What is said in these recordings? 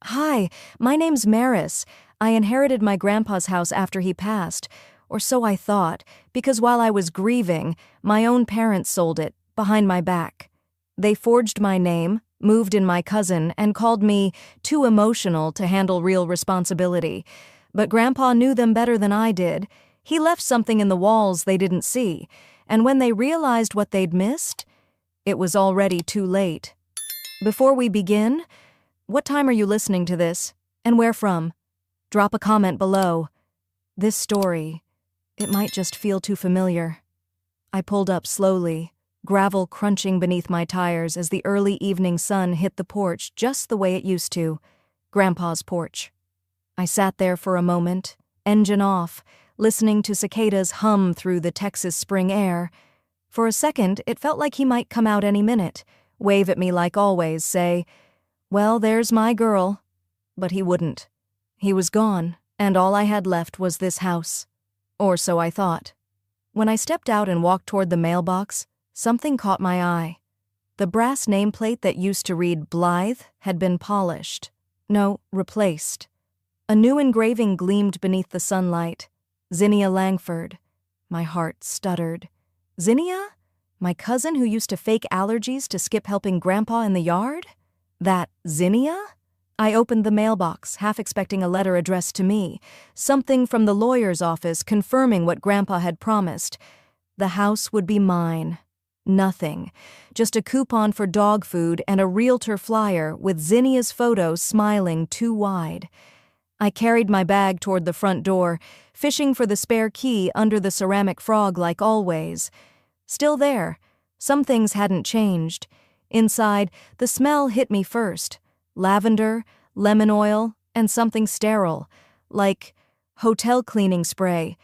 Hi, my name's Maris. I inherited my grandpa's house after he passed, or so I thought, because while I was grieving, my own parents sold it, behind my back. They forged my name, moved in my cousin, and called me too emotional to handle real responsibility. But Grandpa knew them better than I did. He left something in the walls they didn't see, and when they realized what they'd missed, it was already too late. Before we begin, what time are you listening to this, and where from? Drop a comment below. This story, it might just feel too familiar. I pulled up slowly, gravel crunching beneath my tires as the early evening sun hit the porch just the way it used to, Grandpa's porch. I sat there for a moment, engine off, listening to cicadas hum through the Texas spring air. For a second, it felt like he might come out any minute, wave at me like always, say, "Well, there's my girl." But he wouldn't. He was gone, and all I had left was this house. Or so I thought. When I stepped out and walked toward the mailbox, something caught my eye. The brass nameplate that used to read Blythe had been polished. No, replaced. A new engraving gleamed beneath the sunlight. Zinnia Langford. My heart stuttered. Zinnia? My cousin who used to fake allergies to skip helping Grandpa in the yard? That Zinnia? I opened the mailbox, half expecting a letter addressed to me, something from the lawyer's office confirming what Grandpa had promised. The house would be mine. Nothing. Just a coupon for dog food and a realtor flyer with Zinnia's photo smiling too wide. I carried my bag toward the front door, fishing for the spare key under the ceramic frog like always. Still there. Some things hadn't changed. Inside, the smell hit me first. Lavender, lemon oil, and something sterile, like hotel cleaning spray.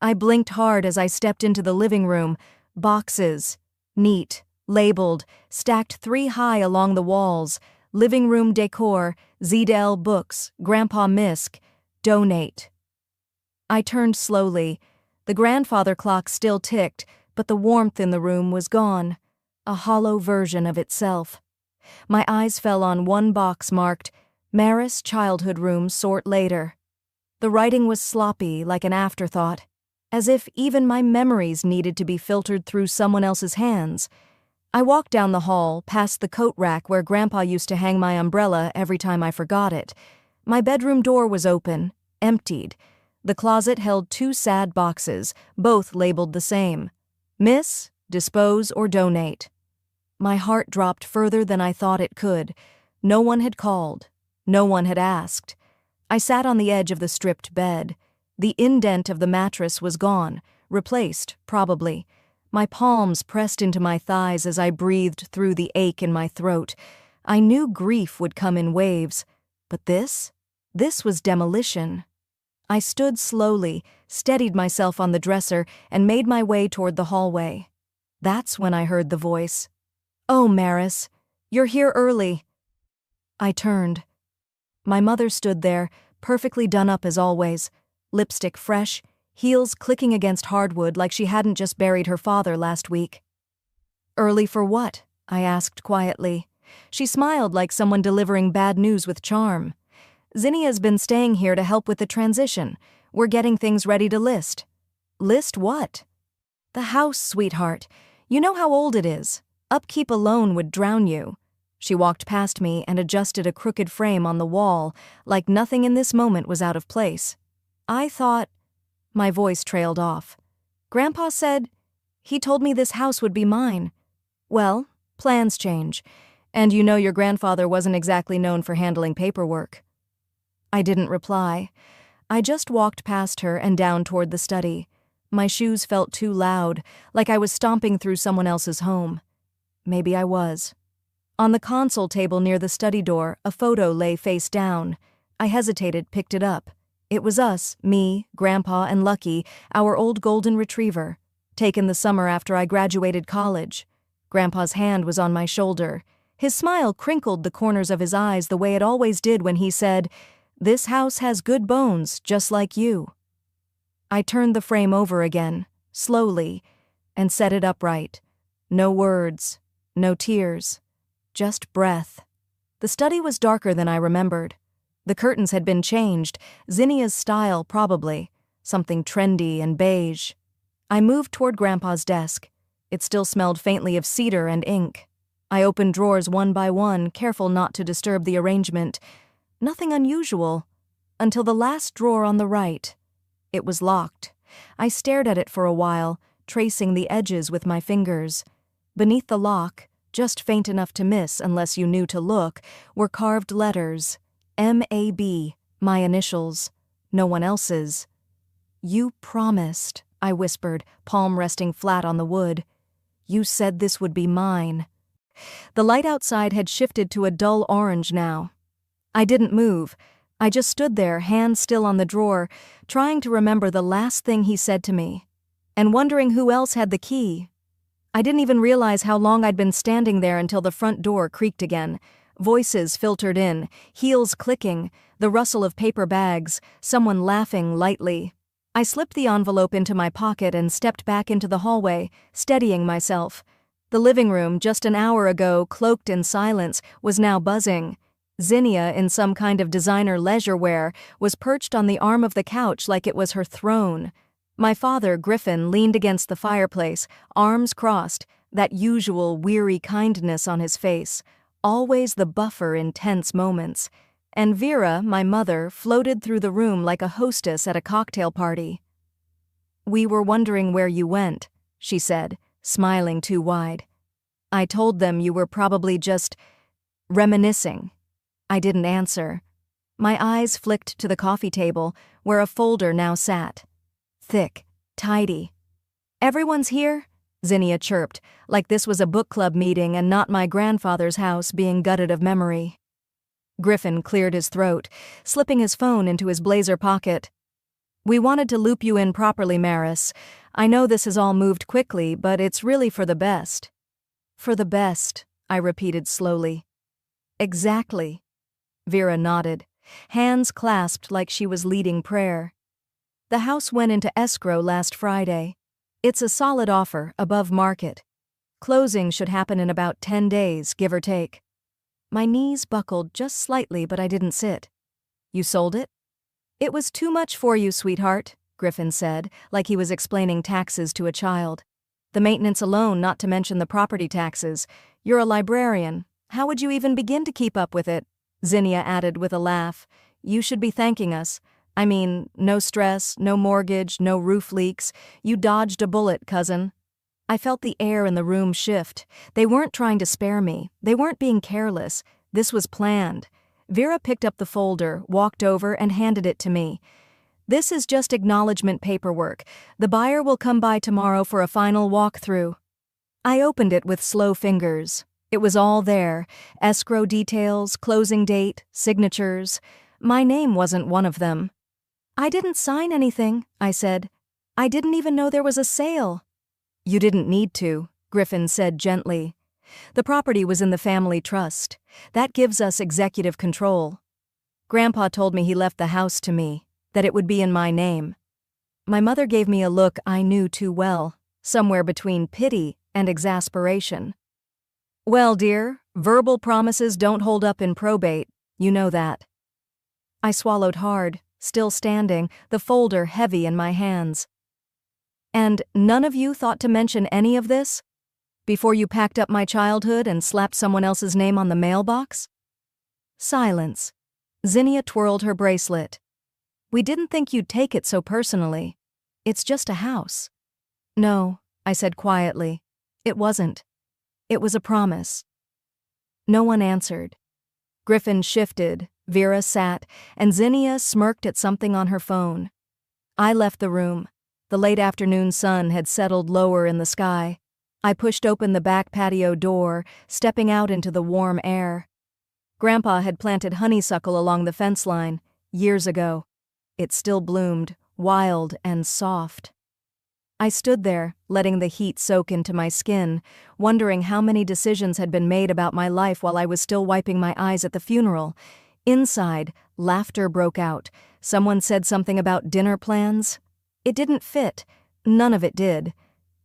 I blinked hard as I stepped into the living room. Boxes. Neat, labeled, stacked 3 high along the walls. Living room decor, ZDL books, Grandpa Misk, donate. I turned slowly. The grandfather clock still ticked, but the warmth in the room was gone. A hollow version of itself. My eyes fell on one box marked, Maris Childhood Room Sort Later. The writing was sloppy, like an afterthought, as if even my memories needed to be filtered through someone else's hands. I walked down the hall, past the coat rack where Grandpa used to hang my umbrella every time I forgot it. My bedroom door was open, emptied. The closet held 2 sad boxes, both labeled the same. Miss, dispose, or donate. My heart dropped further than I thought it could. No one had called. No one had asked. I sat on the edge of the stripped bed. The indent of the mattress was gone, replaced, probably. My palms pressed into my thighs as I breathed through the ache in my throat. I knew grief would come in waves. But this was demolition. I stood slowly, steadied myself on the dresser, and made my way toward the hallway. That's when I heard the voice. "Oh, Maris, you're here early." I turned. My mother stood there, perfectly done up as always, lipstick fresh, heels clicking against hardwood like she hadn't just buried her father last week. "Early for what?" I asked quietly. She smiled like someone delivering bad news with charm. "Zinnia's been staying here to help with the transition. We're getting things ready to list." "List what?" "The house, sweetheart. You know how old it is. Upkeep alone would drown you." She walked past me and adjusted a crooked frame on the wall, like nothing in this moment was out of place. "I thought—" My voice trailed off. "Grandpa said he told me this house would be mine." "Well, plans change. And you know your grandfather wasn't exactly known for handling paperwork." I didn't reply. I just walked past her and down toward the study. My shoes felt too loud, like I was stomping through someone else's home. Maybe I was. On the console table near the study door, a photo lay face down. I hesitated, picked it up. It was us, me, Grandpa, and Lucky, our old golden retriever, taken the summer after I graduated college. Grandpa's hand was on my shoulder. His smile crinkled the corners of his eyes the way it always did when he said, "This house has good bones, just like you." I turned the frame over again, slowly, and set it upright. No words, no tears, just breath. The study was darker than I remembered. The curtains had been changed, Zinnia's style probably, something trendy and beige. I moved toward Grandpa's desk. It still smelled faintly of cedar and ink. I opened drawers one by one, careful not to disturb the arrangement. Nothing unusual, until the last drawer on the right. It was locked. I stared at it for a while, tracing the edges with my fingers. Beneath the lock, just faint enough to miss unless you knew to look, were carved letters. M.A.B., my initials. No one else's. "You promised," I whispered, palm resting flat on the wood. "You said this would be mine." The light outside had shifted to a dull orange now. I didn't move. I just stood there, hand still on the drawer, trying to remember the last thing he said to me, and wondering who else had the key. I didn't even realize how long I'd been standing there until the front door creaked again. Voices filtered in, heels clicking, the rustle of paper bags, someone laughing lightly. I slipped the envelope into my pocket and stepped back into the hallway, steadying myself. The living room, just an hour ago cloaked in silence, was now buzzing. Zinnia, in some kind of designer leisure wear, was perched on the arm of the couch like it was her throne. My father, Griffin, leaned against the fireplace, arms crossed, that usual weary kindness on his face, always the buffer in tense moments. And Vera, my mother, floated through the room like a hostess at a cocktail party. "We were wondering where you went," she said, smiling too wide. "I told them you were probably just reminiscing." I didn't answer. My eyes flicked to the coffee table, where a folder now sat. Thick, tidy. "Everyone's here?" Zinnia chirped, like this was a book club meeting and not my grandfather's house being gutted of memory. Griffin cleared his throat, slipping his phone into his blazer pocket. "We wanted to loop you in properly, Maris. I know this has all moved quickly, but it's really for the best." "For the best," I repeated slowly. "Exactly." Vera nodded, hands clasped like she was leading prayer. "The house went into escrow last Friday. It's a solid offer, above market. Closing should happen in about 10 days, give or take." My knees buckled just slightly, but I didn't sit. "You sold it?" "It was too much for you, sweetheart," Griffin said, like he was explaining taxes to a child. "The maintenance alone, not to mention the property taxes. You're a librarian. How would you even begin to keep up with it?" Zinnia added with a laugh. "You should be thanking us. I mean, no stress, no mortgage, no roof leaks. You dodged a bullet, cousin." I felt the air in the room shift. They weren't trying to spare me. They weren't being careless. This was planned. Vera picked up the folder, walked over, and handed it to me. "This is just acknowledgement paperwork. The buyer will come by tomorrow for a final walkthrough." I opened it with slow fingers. It was all there. Escrow details, closing date, signatures. My name wasn't one of them. "I didn't sign anything," I said. "I didn't even know there was a sale." "You didn't need to," Griffin said gently. "The property was in the family trust. That gives us executive control. Grandpa told me he left the house to me, that it would be in my name." My mother gave me a look I knew too well, somewhere between pity and exasperation. "Well, dear, verbal promises don't hold up in probate. You know that." I swallowed hard, still standing, the folder heavy in my hands. "And none of you thought to mention any of this? Before you packed up my childhood and slapped someone else's name on the mailbox?" Silence. Zinnia twirled her bracelet. "We didn't think you'd take it so personally. It's just a house." "No," I said quietly. "It wasn't. It was a promise." No one answered. Griffin shifted, Vera sat, and Zinnia smirked at something on her phone. I left the room. The late afternoon sun had settled lower in the sky. I pushed open the back patio door, stepping out into the warm air. Grandpa had planted honeysuckle along the fence line, years ago. It still bloomed, wild and soft. I stood there, letting the heat soak into my skin, wondering how many decisions had been made about my life while I was still wiping my eyes at the funeral. Inside, laughter broke out. Someone said something about dinner plans. It didn't fit. None of it did.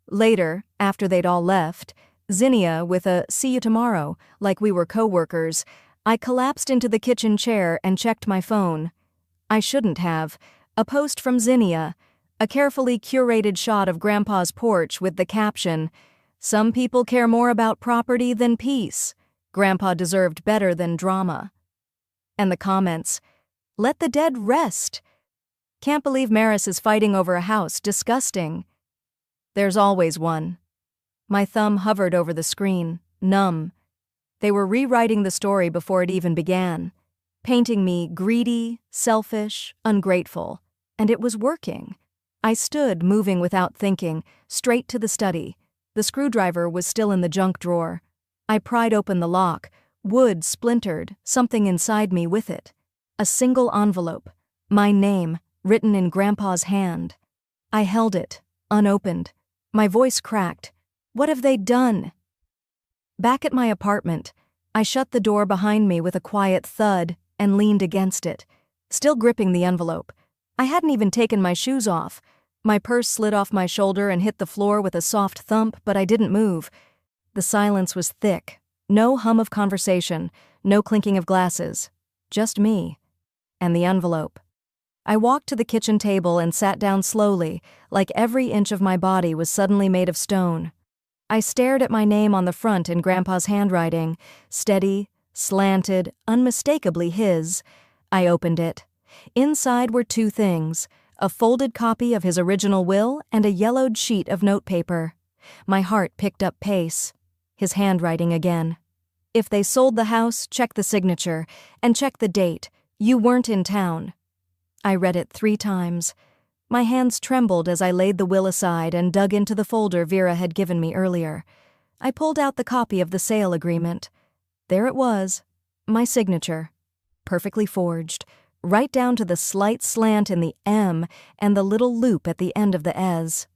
Later, after they'd all left, Zinnia with a "see you tomorrow," like we were co-workers, I collapsed into the kitchen chair and checked my phone. I shouldn't have. A post from Zinnia, a carefully curated shot of Grandpa's porch with the caption, "Some people care more about property than peace. Grandpa deserved better than drama." And the comments, "Let the dead rest. Can't believe Maris is fighting over a house. Disgusting." There's always one. My thumb hovered over the screen, numb. They were rewriting the story before it even began, painting me greedy, selfish, ungrateful. And it was working. I stood, moving without thinking, straight to the study. The screwdriver was still in the junk drawer. I pried open the lock. Wood splintered, something inside me with it. A single envelope. My name, written in Grandpa's hand. I held it, unopened. My voice cracked. What have they done? Back at my apartment, I shut the door behind me with a quiet thud and leaned against it, still gripping the envelope. I hadn't even taken my shoes off. My purse slid off my shoulder and hit the floor with a soft thump, but I didn't move. The silence was thick. No hum of conversation, no clinking of glasses. Just me. And the envelope. I walked to the kitchen table and sat down slowly, like every inch of my body was suddenly made of stone. I stared at my name on the front in Grandpa's handwriting, steady, slanted, unmistakably his. I opened it. Inside were two things, a folded copy of his original will and a yellowed sheet of notepaper. My heart picked up pace. His handwriting again. If they sold the house, check the signature, and check the date. You weren't in town. I read it 3 times. My hands trembled as I laid the will aside and dug into the folder Vera had given me earlier. I pulled out the copy of the sale agreement. There it was, my signature, perfectly forged, right down to the slight slant in the M and the little loop at the end of the S.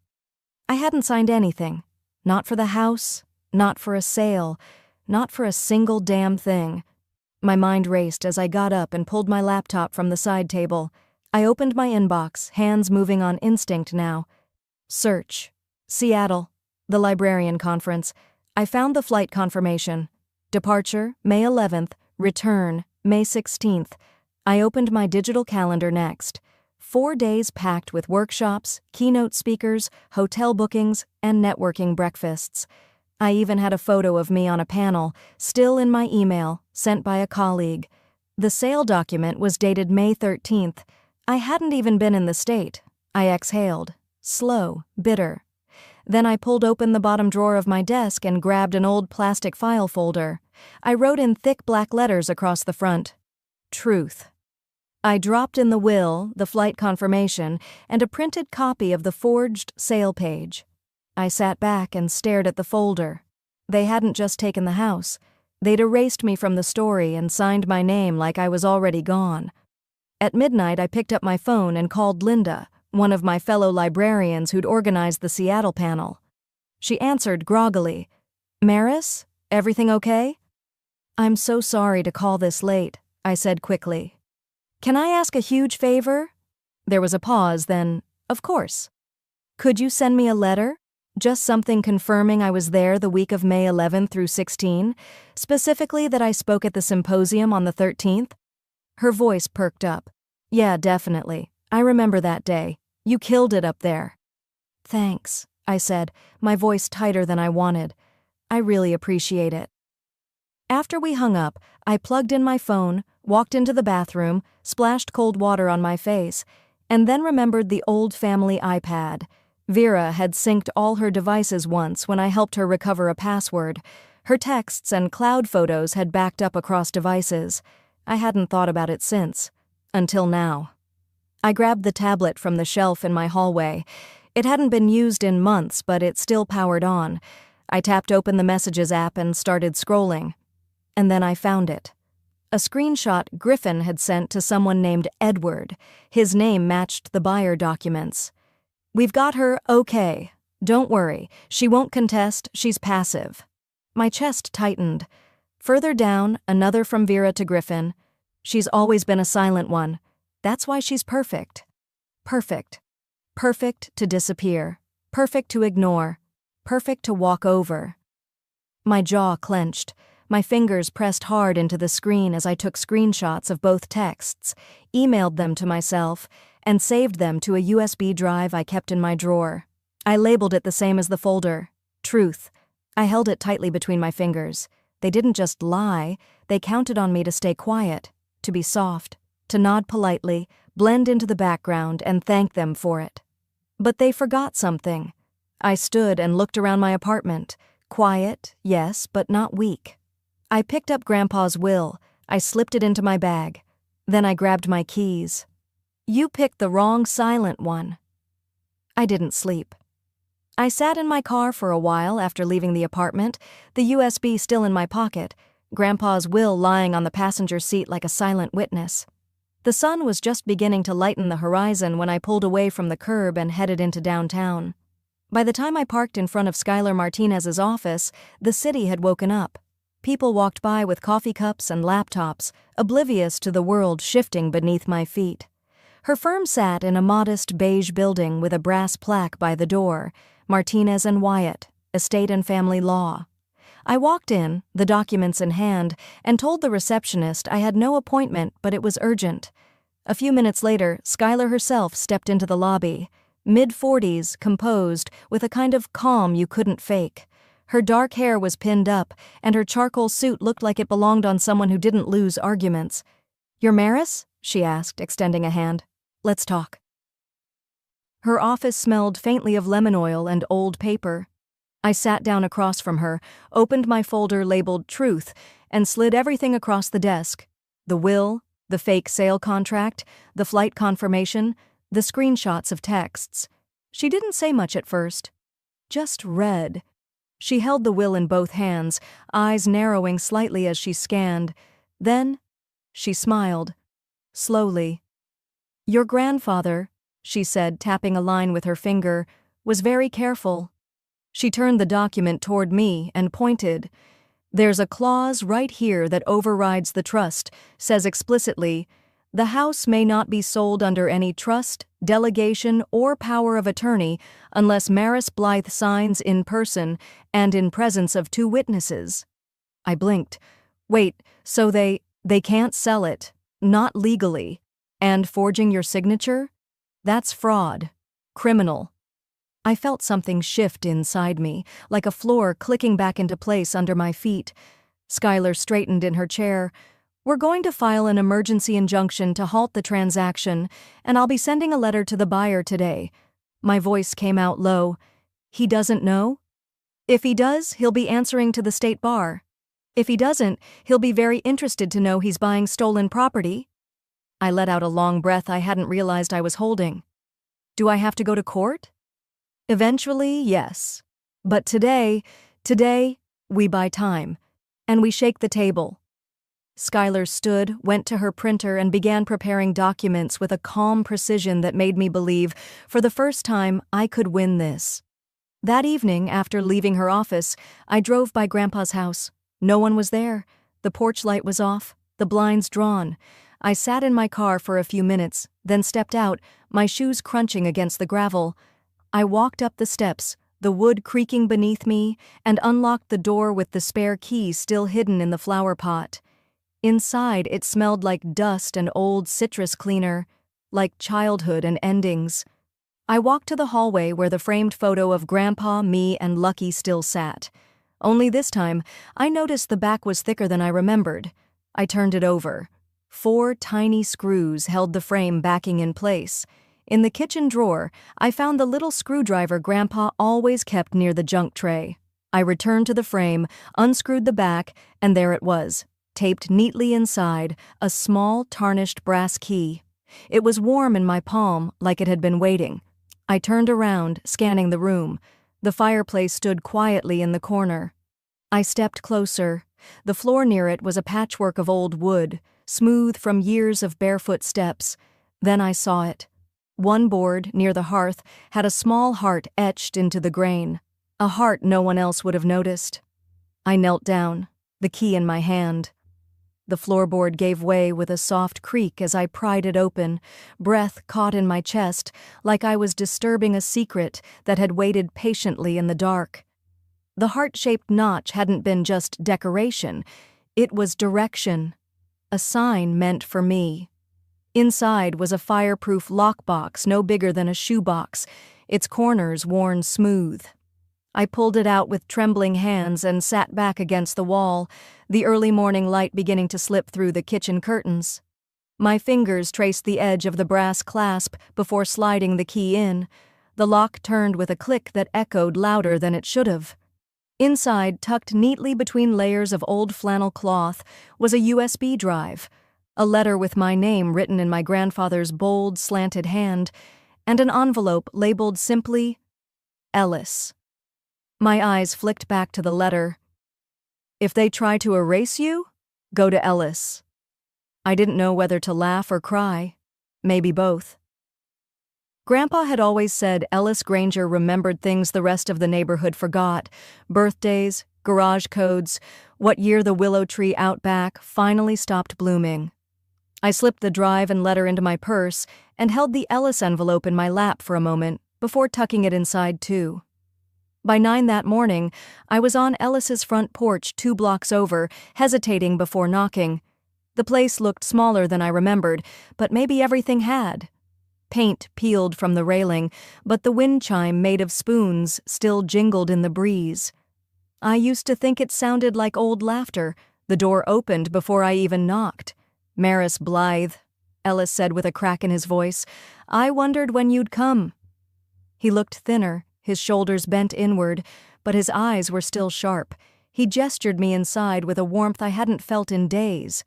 I hadn't signed anything. Not for the house, not for a sale, not for a single damn thing. My mind raced as I got up and pulled my laptop from the side table. I opened my inbox, hands moving on instinct now. Search. Seattle. The librarian conference. I found the flight confirmation. Departure, May 11th. Return, May 16th. I opened my digital calendar next. 4 days packed with workshops, keynote speakers, hotel bookings, and networking breakfasts. I even had a photo of me on a panel, still in my email, sent by a colleague. The sale document was dated May 13th. I hadn't even been in the state. I exhaled. Slow, bitter. Then I pulled open the bottom drawer of my desk and grabbed an old plastic file folder. I wrote in thick black letters across the front. Truth. I dropped in the will, the flight confirmation, and a printed copy of the forged sale page. I sat back and stared at the folder. They hadn't just taken the house. They'd erased me from the story and signed my name like I was already gone. At midnight, I picked up my phone and called Linda, one of my fellow librarians who'd organized the Seattle panel. She answered groggily. "Maris, everything okay?" "I'm so sorry to call this late," I said quickly. "Can I ask a huge favor?" There was a pause, then, "Of course." "Could you send me a letter? Just something confirming I was there the week of May 11th through 16, specifically that I spoke at the symposium on the 13th. Her voice perked up. "Yeah, definitely. I remember that day. You killed it up there." "Thanks," I said, my voice tighter than I wanted. "I really appreciate it." After we hung up, I plugged in my phone, walked into the bathroom, splashed cold water on my face, and then remembered the old family iPad. Vera had synced all her devices once when I helped her recover a password. Her texts and cloud photos had backed up across devices. I hadn't thought about it since. Until now. I grabbed the tablet from the shelf in my hallway. It hadn't been used in months, but it still powered on. I tapped open the Messages app and started scrolling. And then I found it. A screenshot Griffin had sent to someone named Edward. His name matched the buyer documents. "We've got her okay. Don't worry. She won't contest. She's passive." My chest tightened. Further down, another from Vera to Griffin. "She's always been a silent one. That's why she's perfect. Perfect. Perfect to disappear. Perfect to ignore. Perfect to walk over." My jaw clenched. My fingers pressed hard into the screen as I took screenshots of both texts, emailed them to myself, and saved them to a USB drive I kept in my drawer. I labeled it the same as the folder, Truth. I held it tightly between my fingers. They didn't just lie, they counted on me to stay quiet, to be soft, to nod politely, blend into the background, and thank them for it. But they forgot something. I stood and looked around my apartment. Quiet, yes, but not weak. I picked up Grandpa's will. I slipped it into my bag. Then I grabbed my keys. You picked the wrong silent one. I didn't sleep. I sat in my car for a while after leaving the apartment, the USB still in my pocket, Grandpa's will lying on the passenger seat like a silent witness. The sun was just beginning to lighten the horizon when I pulled away from the curb and headed into downtown. By the time I parked in front of Skylar Martinez's office, the city had woken up. People walked by with coffee cups and laptops, oblivious to the world shifting beneath my feet. Her firm sat in a modest beige building with a brass plaque by the door, Martinez and Wyatt, Estate and Family Law. I walked in, the documents in hand, and told the receptionist I had no appointment, but it was urgent. A few minutes later, Skylar herself stepped into the lobby. Mid-40s, composed, with a kind of calm you couldn't fake. Her dark hair was pinned up, and her charcoal suit looked like it belonged on someone who didn't lose arguments. "You're Maris?" she asked, extending a hand. "Let's talk." Her office smelled faintly of lemon oil and old paper. I sat down across from her, opened my folder labeled Truth, and slid everything across the desk. The will, the fake sale contract, the flight confirmation, the screenshots of texts. She didn't say much at first. Just read. She held the will in both hands, eyes narrowing slightly as she scanned. Then, she smiled. Slowly. "Your grandfather," she said, tapping a line with her finger, "was very careful." She turned the document toward me and pointed. "There's a clause right here that overrides the trust, says explicitly, 'The house may not be sold under any trust, delegation, or power of attorney unless Maris Blythe signs in person and in presence of 2 witnesses.'" I blinked. "Wait, so they can't sell it, not legally, and forging your signature? That's fraud. Criminal." I felt something shift inside me, like a floor clicking back into place under my feet. Skylar straightened in her chair. "We're going to file an emergency injunction to halt the transaction, and I'll be sending a letter to the buyer today." My voice came out low. "He doesn't know? If he does, he'll be answering to the state bar. If he doesn't, he'll be very interested to know he's buying stolen property." I let out a long breath I hadn't realized I was holding. "Do I have to go to court?" "Eventually, yes. But today, we buy time. And we shake the table." Skylar stood, went to her printer, and began preparing documents with a calm precision that made me believe, for the first time, I could win this. That evening, after leaving her office, I drove by Grandpa's house. No one was there. The porch light was off, the blinds drawn. I sat in my car for a few minutes, then stepped out, my shoes crunching against the gravel. I walked up the steps, the wood creaking beneath me, and unlocked the door with the spare key still hidden in the flower pot. Inside, it smelled like dust and old citrus cleaner, like childhood and endings. I walked to the hallway where the framed photo of Grandpa, me, and Lucky still sat. Only this time, I noticed the back was thicker than I remembered. I turned it over. 4 tiny screws held the frame backing in place. In the kitchen drawer, I found the little screwdriver Grandpa always kept near the junk tray. I returned to the frame, unscrewed the back, and there it was, taped neatly inside, a small, tarnished brass key. It was warm in my palm, like it had been waiting. I turned around, scanning the room. The fireplace stood quietly in the corner. I stepped closer. The floor near it was a patchwork of old wood, smooth from years of barefoot steps. Then I saw it. One board, near the hearth, had a small heart etched into the grain. A heart no one else would have noticed. I knelt down, the key in my hand. The floorboard gave way with a soft creak as I pried it open, breath caught in my chest, like I was disturbing a secret that had waited patiently in the dark. The heart-shaped notch hadn't been just decoration, it was direction, a sign meant for me. Inside was a fireproof lockbox no bigger than a shoebox, its corners worn smooth. I pulled it out with trembling hands and sat back against the wall, the early morning light beginning to slip through the kitchen curtains. My fingers traced the edge of the brass clasp before sliding the key in. The lock turned with a click that echoed louder than it should have. Inside, tucked neatly between layers of old flannel cloth, was a USB drive, a letter with my name written in my grandfather's bold, slanted hand, and an envelope labeled simply, Ellis. My eyes flicked back to the letter. If they try to erase you, go to Ellis. I didn't know whether to laugh or cry, maybe both. Grandpa had always said Ellis Granger remembered things the rest of the neighborhood forgot: birthdays, garage codes, what year the willow tree out back finally stopped blooming. I slipped the drive and letter into my purse and held the Ellis envelope in my lap for a moment before tucking it inside too. By 9 that morning, I was on Ellis's front porch 2 blocks over, hesitating before knocking. The place looked smaller than I remembered, but maybe everything had. Paint peeled from the railing, but the wind chime made of spoons still jingled in the breeze. I used to think it sounded like old laughter. The door opened before I even knocked. Maris Blythe, Ellis said with a crack in his voice. I wondered when you'd come. He looked thinner, his shoulders bent inward, but his eyes were still sharp. He gestured me inside with a warmth I hadn't felt in days.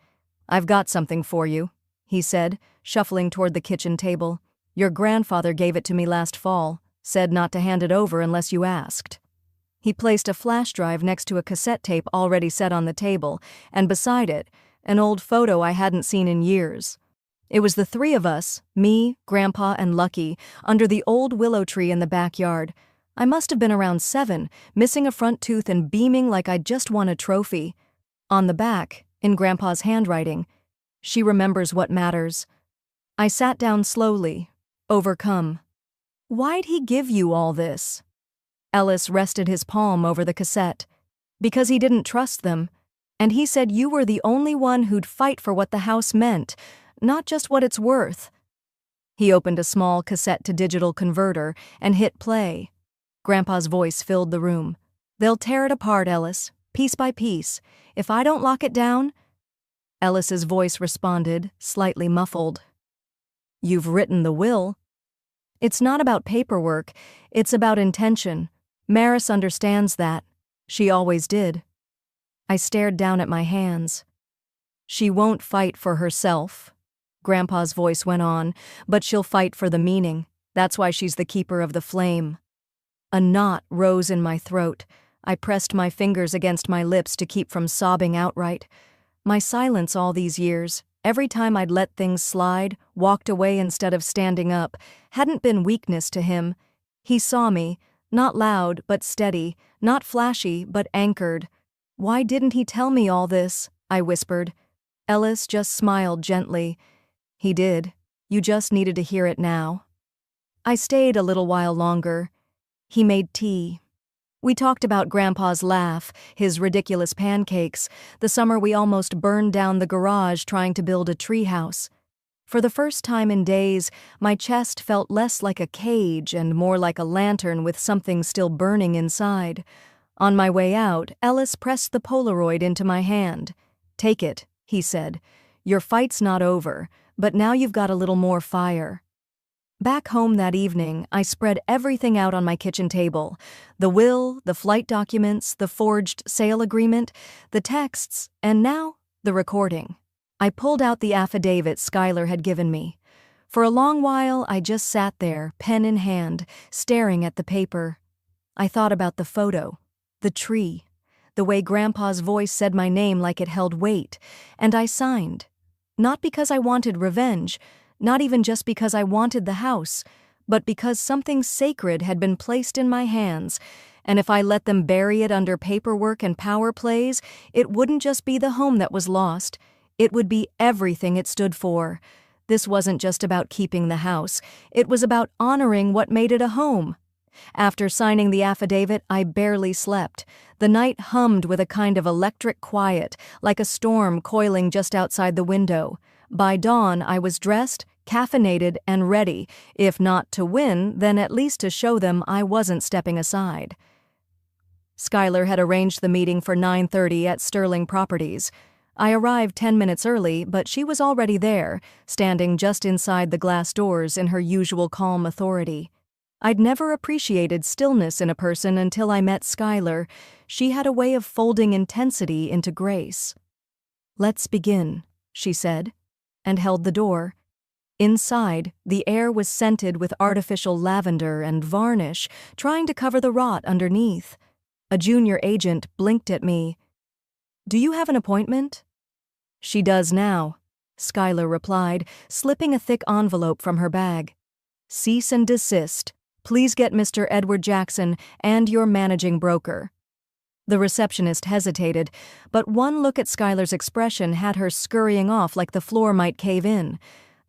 I've got something for you, he said, shuffling toward the kitchen table. Your grandfather gave it to me last fall, said not to hand it over unless you asked. He placed a flash drive next to a cassette tape already set on the table, and beside it, an old photo I hadn't seen in years. It was the 3 of us, me, Grandpa, and Lucky, under the old willow tree in the backyard. I must have been around 7, missing a front tooth and beaming like I'd just won a trophy. On the back, in Grandpa's handwriting, she remembers what matters. I sat down slowly, overcome. Why'd he give you all this? Ellis rested his palm over the cassette. Because he didn't trust them. And he said you were the only one who'd fight for what the house meant, not just what it's worth. He opened a small cassette-to-digital converter and hit play. Grandpa's voice filled the room. They'll tear it apart, Ellis, piece by piece. If I don't lock it down... Ellis's voice responded, slightly muffled. You've written the will. It's not about paperwork, it's about intention. Maris understands that. She always did. I stared down at my hands. She won't fight for herself, Grandpa's voice went on, but she'll fight for the meaning. That's why she's the keeper of the flame. A knot rose in my throat. I pressed my fingers against my lips to keep from sobbing outright. My silence all these years, every time I'd let things slide, walked away instead of standing up, hadn't been weakness to him. He saw me, not loud but steady, not flashy but anchored. Why didn't he tell me all this? I whispered. Ellis just smiled gently. He did. You just needed to hear it now. I stayed a little while longer. He made tea. We talked about Grandpa's laugh, his ridiculous pancakes, the summer we almost burned down the garage trying to build a treehouse. For the first time in days, my chest felt less like a cage and more like a lantern with something still burning inside. On my way out, Ellis pressed the Polaroid into my hand. Take it, he said. Your fight's not over, but now you've got a little more fire. Back home that evening, I spread everything out on my kitchen table. The will, the flight documents, the forged sale agreement, the texts, and now, the recording. I pulled out the affidavit Skylar had given me. For a long while, I just sat there, pen in hand, staring at the paper. I thought about the photo, the tree, the way Grandpa's voice said my name like it held weight, and I signed. Not because I wanted revenge, not even just because I wanted the house, but because something sacred had been placed in my hands, and if I let them bury it under paperwork and power plays, it wouldn't just be the home that was lost. It would be everything it stood for. This wasn't just about keeping the house. It was about honoring what made it a home. After signing the affidavit, I barely slept. The night hummed with a kind of electric quiet, like a storm coiling just outside the window. By dawn, I was dressed, caffeinated, and ready, if not to win, then at least to show them I wasn't stepping aside. Skylar had arranged the meeting for 9:30 at Sterling Properties. I arrived 10 minutes early, but she was already there, standing just inside the glass doors in her usual calm authority. I'd never appreciated stillness in a person until I met Skylar. She had a way of folding intensity into grace. "Let's begin," she said, and held the door. Inside, the air was scented with artificial lavender and varnish, trying to cover the rot underneath. A junior agent blinked at me. "Do you have an appointment?" "She does now," Skylar replied, slipping a thick envelope from her bag. "Cease and desist. Please get Mr. Edward Jackson and your managing broker." The receptionist hesitated, but one look at Skylar's expression had her scurrying off like the floor might cave in.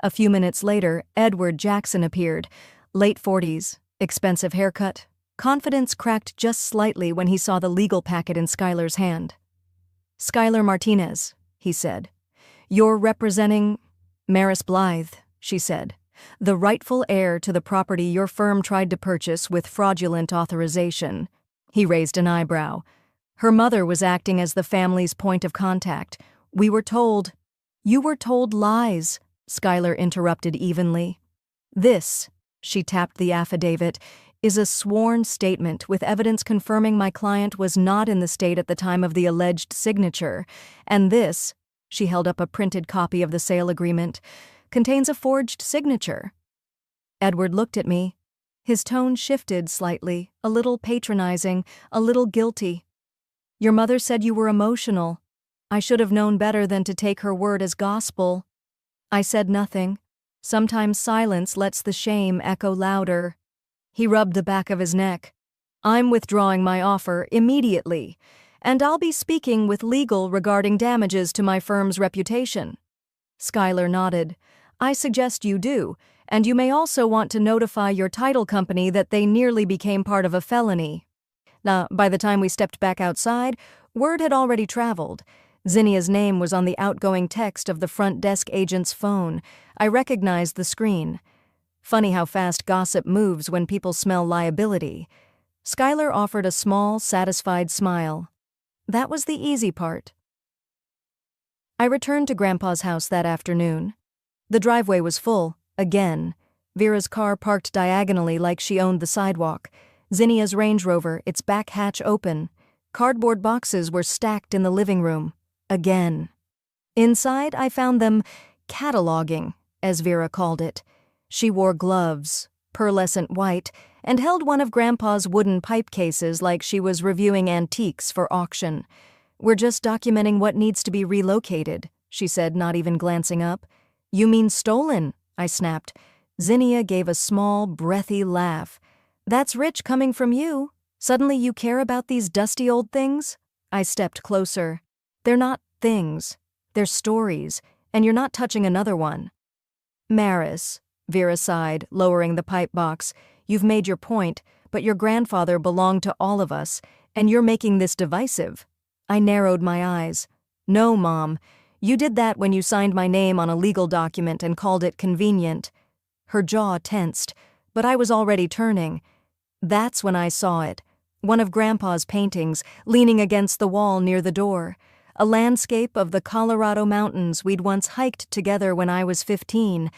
A few minutes later, Edward Jackson appeared. Late 40s, expensive haircut. Confidence cracked just slightly when he saw the legal packet in Skylar's hand. "Skylar Martinez," he said. "You're representing—" "Maris Blythe," she said. "The rightful heir to the property your firm tried to purchase with fraudulent authorization." He raised an eyebrow. "Her mother was acting as the family's point of contact. We were told—" "You were told lies," Skylar interrupted evenly. "This," she tapped the affidavit, "is a sworn statement with evidence confirming my client was not in the state at the time of the alleged signature. And this," she held up a printed copy of the sale agreement, "contains a forged signature." Edward looked at me. His tone shifted slightly, a little patronizing, a little guilty. "Your mother said you were emotional. I should have known better than to take her word as gospel." I said nothing. Sometimes silence lets the shame echo louder. He rubbed the back of his neck. "I'm withdrawing my offer immediately, and I'll be speaking with legal regarding damages to my firm's reputation." Skylar nodded. "I suggest you do, and you may also want to notify your title company that they nearly became part of a felony." Now, by the time we stepped back outside, word had already traveled. Zinnia's name was on the outgoing text of the front desk agent's phone. I recognized the screen. Funny how fast gossip moves when people smell liability. Skylar offered a small, satisfied smile. That was the easy part. I returned to Grandpa's house that afternoon. The driveway was full, again. Vera's car parked diagonally like she owned the sidewalk. Zinnia's Range Rover, its back hatch open. Cardboard boxes were stacked in the living room. Again. Inside, I found them cataloging, as Vera called it. She wore gloves, pearlescent white, and held one of Grandpa's wooden pipe cases like she was reviewing antiques for auction. "We're just documenting what needs to be relocated," she said, not even glancing up. "You mean stolen?" I snapped. Zinnia gave a small, breathy laugh. "That's rich coming from you. Suddenly you care about these dusty old things?" I stepped closer. "They're not things. They're stories, and you're not touching another one." "Maris," Vera sighed, lowering the pipe box, "you've made your point, but your grandfather belonged to all of us, and you're making this divisive." I narrowed my eyes. "No, Mom. You did that when you signed my name on a legal document and called it convenient." Her jaw tensed, but I was already turning. That's when I saw it. One of Grandpa's paintings, leaning against the wall near the door. A landscape of the Colorado mountains we'd once hiked together when I was 15.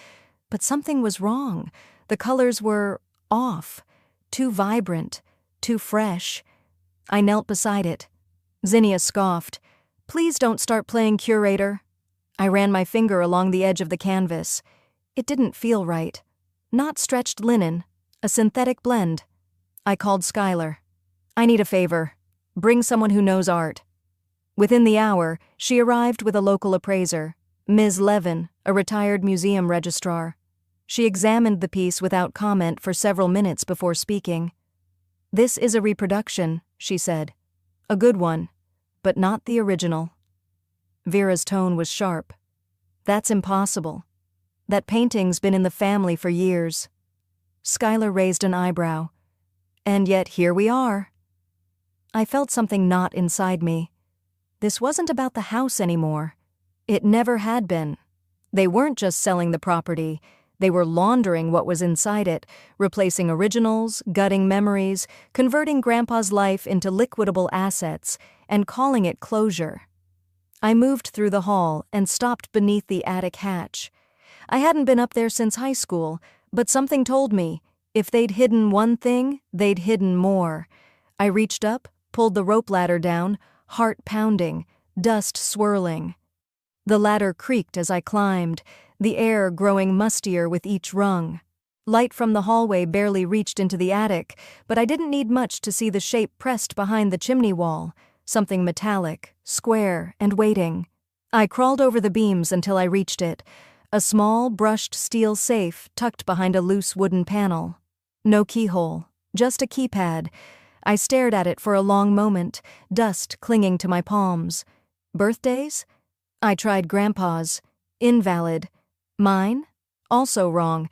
But something was wrong. The colors were off. Too vibrant. Too fresh. I knelt beside it. Zinnia scoffed. "Please don't start playing curator." I ran my finger along the edge of the canvas. It didn't feel right. Not stretched linen. A synthetic blend. I called Skylar. "I need a favor. Bring someone who knows art." Within the hour, she arrived with a local appraiser, Ms. Levin, a retired museum registrar. She examined the piece without comment for several minutes before speaking. "This is a reproduction," she said. "A good one, but not the original." Vera's tone was sharp. "That's impossible. That painting's been in the family for years." Skylar raised an eyebrow. And yet here we are. I felt something knot inside me. This wasn't about the house anymore. It never had been. They weren't just selling the property. They were laundering what was inside it, replacing originals, gutting memories, converting Grandpa's life into liquidable assets, and calling it closure. I moved through the hall and stopped beneath the attic hatch. I hadn't been up there since high school, but something told me, if they'd hidden one thing, they'd hidden more. I reached up, pulled the rope ladder down, heart pounding, dust swirling. The ladder creaked as I climbed, the air growing mustier with each rung. Light from the hallway barely reached into the attic, but I didn't need much to see the shape pressed behind the chimney wall, something metallic, square, and waiting. I crawled over the beams until I reached it, a small, brushed steel safe tucked behind a loose wooden panel. No keyhole, just a keypad. I stared at it for a long moment, dust clinging to my palms. Birthdays? I tried Grandpa's. Invalid. Mine? Also wrong.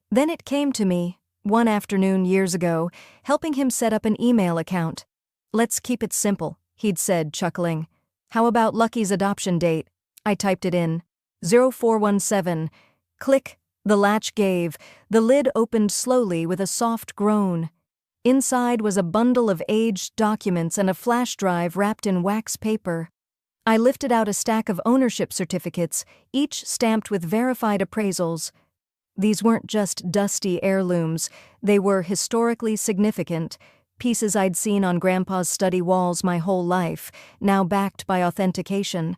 Then it came to me, one afternoon years ago, helping him set up an email account. "Let's keep it simple," he'd said, chuckling. "How about Lucky's adoption date?" I typed it in. 0417. Click. The latch gave. The lid opened slowly with a soft groan. Inside was a bundle of aged documents and a flash drive wrapped in wax paper. I lifted out a stack of ownership certificates, each stamped with verified appraisals. These weren't just dusty heirlooms, they were historically significant, pieces I'd seen on Grandpa's study walls my whole life, now backed by authentication.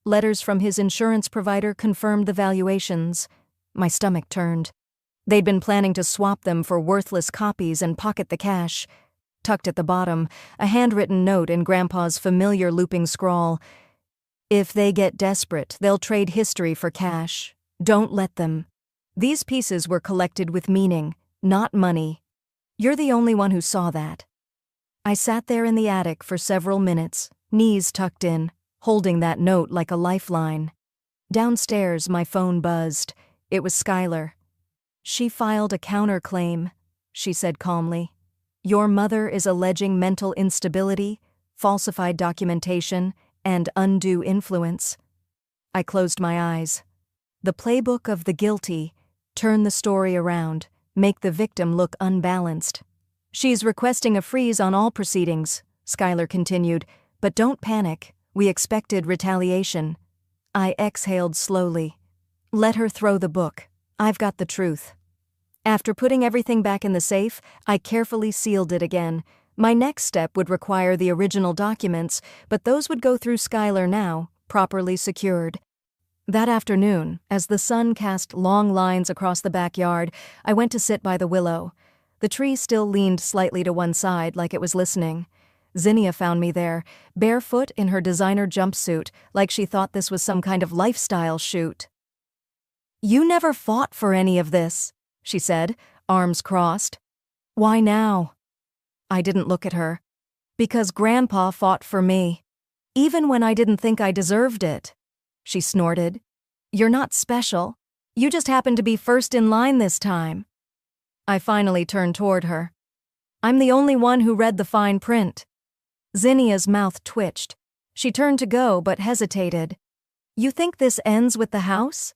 Letters from his insurance provider confirmed the valuations. My stomach turned. They'd been planning to swap them for worthless copies and pocket the cash. Tucked at the bottom, a handwritten note in Grandpa's familiar looping scrawl. "If they get desperate, they'll trade history for cash. Don't let them." These pieces were collected with meaning, not money. You're the only one who saw that. I sat there in the attic for several minutes, knees tucked in, holding that note like a lifeline. Downstairs, my phone buzzed. It was Skylar. "She filed a counterclaim," she said calmly. "Your mother is alleging mental instability, falsified documentation, and undue influence." I closed my eyes. The playbook of the guilty: turn the story around, make the victim look unbalanced. "She's requesting a freeze on all proceedings," Skylar continued, "but don't panic. We expected retaliation." I exhaled slowly. "Let her throw the book. I've got the truth." After putting everything back in the safe, I carefully sealed it again. My next step would require the original documents, but those would go through Skylar now, properly secured. That afternoon, as the sun cast long lines across the backyard, I went to sit by the willow. The tree still leaned slightly to one side, like it was listening. Zinnia found me there, barefoot in her designer jumpsuit, like she thought this was some kind of lifestyle shoot. "You never fought for any of this," she said, arms crossed. "Why now?" I didn't look at her. "Because Grandpa fought for me. Even when I didn't think I deserved it," she snorted. "You're not special. You just happened to be first in line this time." I finally turned toward her. "I'm the only one who read the fine print." Zinnia's mouth twitched. She turned to go but hesitated. "You think this ends with the house?"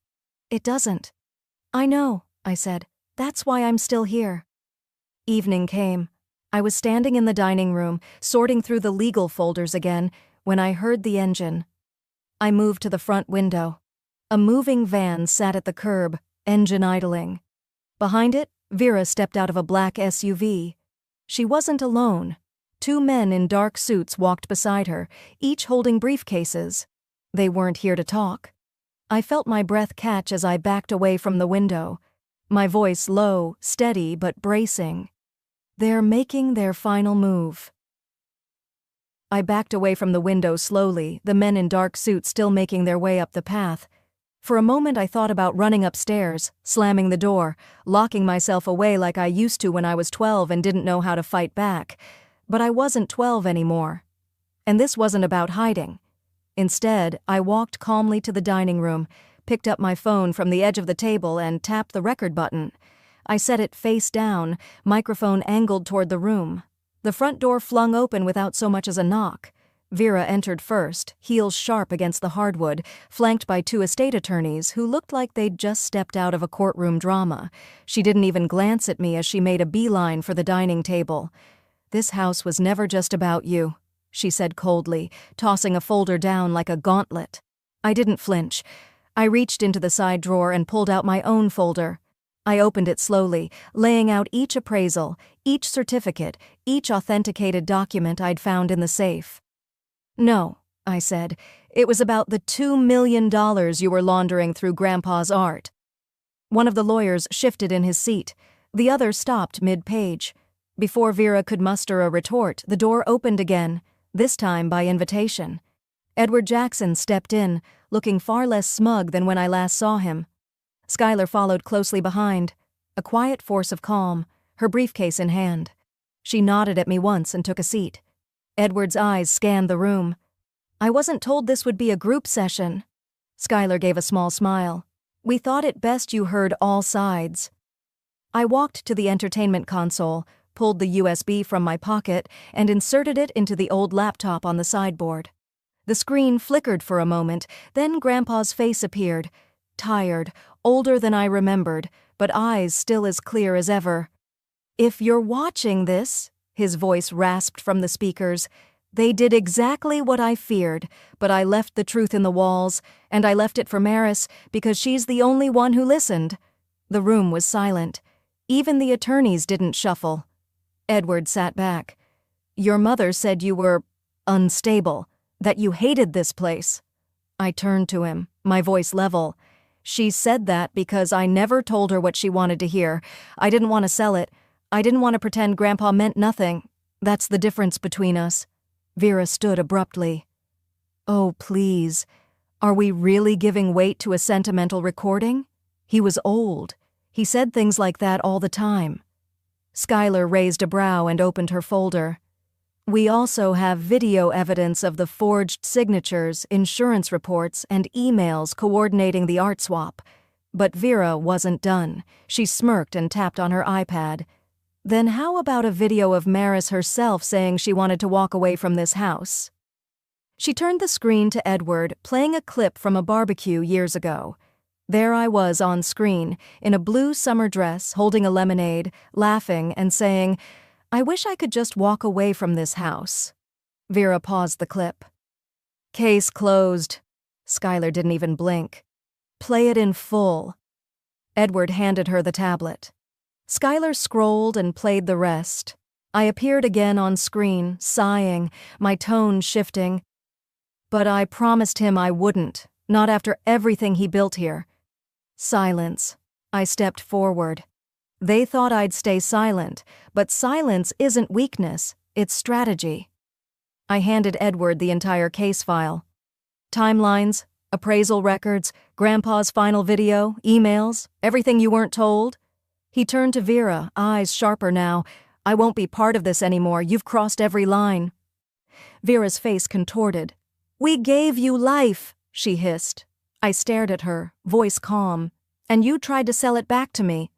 "It doesn't." "I know," I said. "That's why I'm still here." Evening came. I was standing in the dining room, sorting through the legal folders again, when I heard the engine. I moved to the front window. A moving van sat at the curb, engine idling. Behind it, Vera stepped out of a black SUV. She wasn't alone. 2 men in dark suits walked beside her, each holding briefcases. They weren't here to talk. I felt my breath catch as I backed away from the window, my voice low, steady, but bracing. "They're making their final move." I backed away from the window slowly, the men in dark suits still making their way up the path. For a moment I thought about running upstairs, slamming the door, locking myself away like I used to when I was 12 and didn't know how to fight back. But I wasn't 12 anymore. And this wasn't about hiding. Instead, I walked calmly to the dining room, picked up my phone from the edge of the table and tapped the record button. I set it face down, microphone angled toward the room. The front door flung open without so much as a knock. Vera entered first, heels sharp against the hardwood, flanked by two estate attorneys who looked like they'd just stepped out of a courtroom drama. She didn't even glance at me as she made a beeline for the dining table. "This house was never just about you," she said coldly, tossing a folder down like a gauntlet. I didn't flinch. I reached into the side drawer and pulled out my own folder. I opened it slowly, laying out each appraisal, each certificate, each authenticated document I'd found in the safe. "No," I said. "It was about the $2 million you were laundering through Grandpa's art." One of the lawyers shifted in his seat. The other stopped mid-page. Before Vera could muster a retort, the door opened again, this time by invitation. Edward Jackson stepped in, looking far less smug than when I last saw him. Skylar followed closely behind, a quiet force of calm, her briefcase in hand. She nodded at me once and took a seat. Edward's eyes scanned the room. "I wasn't told this would be a group session." Skylar gave a small smile. "We thought it best you heard all sides." I walked to the entertainment console, pulled the USB from my pocket, and inserted it into the old laptop on the sideboard. The screen flickered for a moment, then Grandpa's face appeared, tired, older than I remembered, but eyes still as clear as ever. "If you're watching this," his voice rasped from the speakers, "they did exactly what I feared, but I left the truth in the walls, and I left it for Maris because she's the only one who listened." The room was silent. Even the attorneys didn't shuffle. Edward sat back. "Your mother said you were unstable, that you hated this place." I turned to him, my voice level. "She said that because I never told her what she wanted to hear. I didn't want to sell it. I didn't want to pretend Grandpa meant nothing. That's the difference between us." Vera stood abruptly. "Oh, please. Are we really giving weight to a sentimental recording? He was old. He said things like that all the time." Skylar raised a brow and opened her folder. "We also have video evidence of the forged signatures, insurance reports, and emails coordinating the art swap." But Vera wasn't done. She smirked and tapped on her iPad. "Then how about a video of Maris herself saying she wanted to walk away from this house?" She turned the screen to Edward, playing a clip from a barbecue years ago. There I was on screen, in a blue summer dress, holding a lemonade, laughing and saying, "I wish I could just walk away from this house." Vera paused the clip. "Case closed." Skylar didn't even blink. "Play it in full." Edward handed her the tablet. Skylar scrolled and played the rest. I appeared again on screen, sighing, my tone shifting. "But I promised him I wouldn't, not after everything he built here." Silence. I stepped forward. They thought I'd stay silent, but silence isn't weakness, it's strategy. I handed Edward the entire case file. Timelines, appraisal records, Grandpa's final video, emails, everything you weren't told. He turned to Vera, eyes sharper now. "I won't be part of this anymore. You've crossed every line." Vera's face contorted. "We gave you life," she hissed. I stared at her, voice calm. "And you tried to sell it back to me."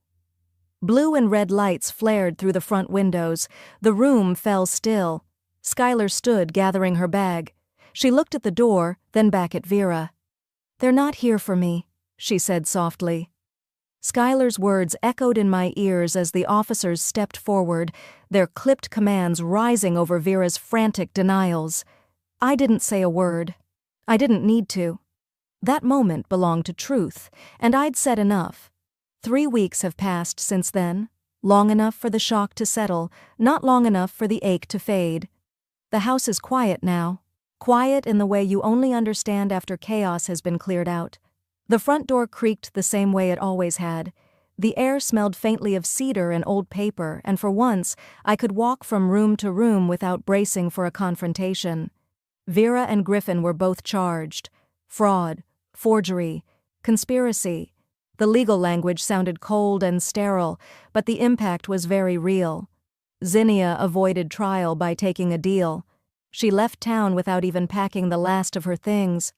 Blue and red lights flared through the front windows. The room fell still. Skylar stood gathering her bag. She looked at the door, then back at Vera. "They're not here for me," she said softly. Skylar's words echoed in my ears as the officers stepped forward, their clipped commands rising over Vera's frantic denials. I didn't say a word. I didn't need to. That moment belonged to truth, and I'd said enough. 3 weeks have passed since then, long enough for the shock to settle, not long enough for the ache to fade. The house is quiet now, quiet in the way you only understand after chaos has been cleared out. The front door creaked the same way it always had. The air smelled faintly of cedar and old paper, and for once, I could walk from room to room without bracing for a confrontation. Vera and Griffin were both charged. Fraud, forgery, conspiracy. The legal language sounded cold and sterile, but the impact was very real. Zinnia avoided trial by taking a deal. She left town without even packing the last of her things.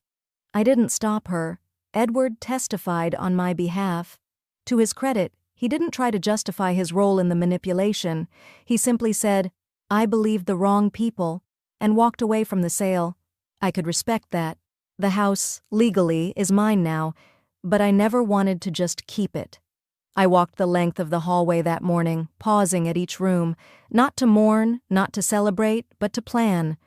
I didn't stop her. Edward testified on my behalf. To his credit, He didn't try to justify his role in the manipulation. He simply said, "I believed the wrong people," and walked away from the sale. I could respect that. The house, legally, is mine now, but I never wanted to just keep it. I walked the length of the hallway that morning, pausing at each room, not to mourn, not to celebrate, but to plan.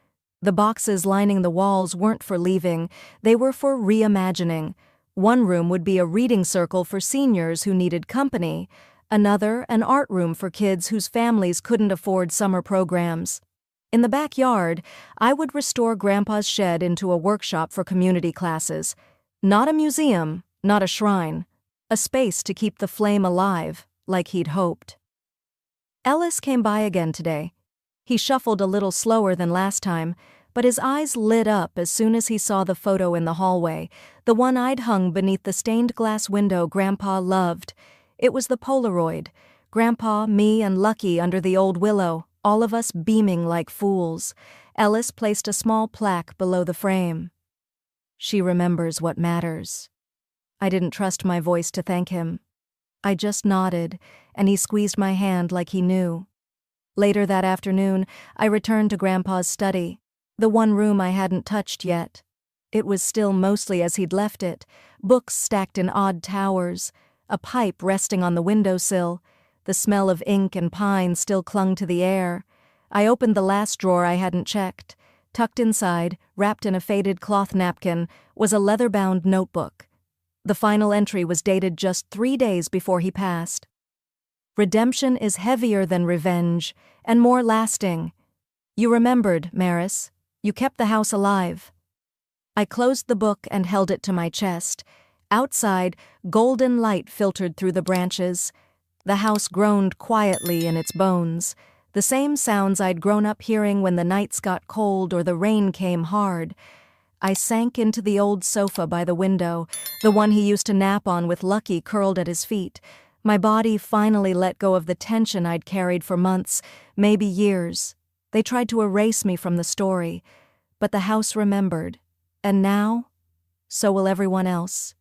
The boxes lining the walls weren't for leaving, they were for reimagining. One room would be a reading circle for seniors who needed company, another an art room for kids whose families couldn't afford summer programs. In the backyard, I would restore Grandpa's shed into a workshop for community classes. Not a museum, not a shrine. A space to keep the flame alive, like he'd hoped. Ellis came by again today. He shuffled a little slower than last time, but his eyes lit up as soon as he saw the photo in the hallway, the one I'd hung beneath the stained glass window Grandpa loved. It was the Polaroid. Grandpa, me, and Lucky under the old willow, all of us beaming like fools. Ellis placed a small plaque below the frame. "She remembers what matters." I didn't trust my voice to thank him. I just nodded, and he squeezed my hand like he knew. Later that afternoon, I returned to Grandpa's study, the one room I hadn't touched yet. It was still mostly as he'd left it, books stacked in odd towers, a pipe resting on the windowsill. The smell of ink and pine still clung to the air. I opened the last drawer I hadn't checked. Tucked inside, wrapped in a faded cloth napkin, was a leather-bound notebook. The final entry was dated just 3 days before he passed. "Redemption is heavier than revenge, and more lasting. You remembered, Maris. You kept the house alive." I closed the book and held it to my chest. Outside, golden light filtered through the branches. The house groaned quietly in its bones, the same sounds I'd grown up hearing when the nights got cold or the rain came hard. I sank into the old sofa by the window, the one he used to nap on with Lucky curled at his feet. My body finally let go of the tension I'd carried for months, maybe years. They tried to erase me from the story, but the house remembered. And now, so will everyone else.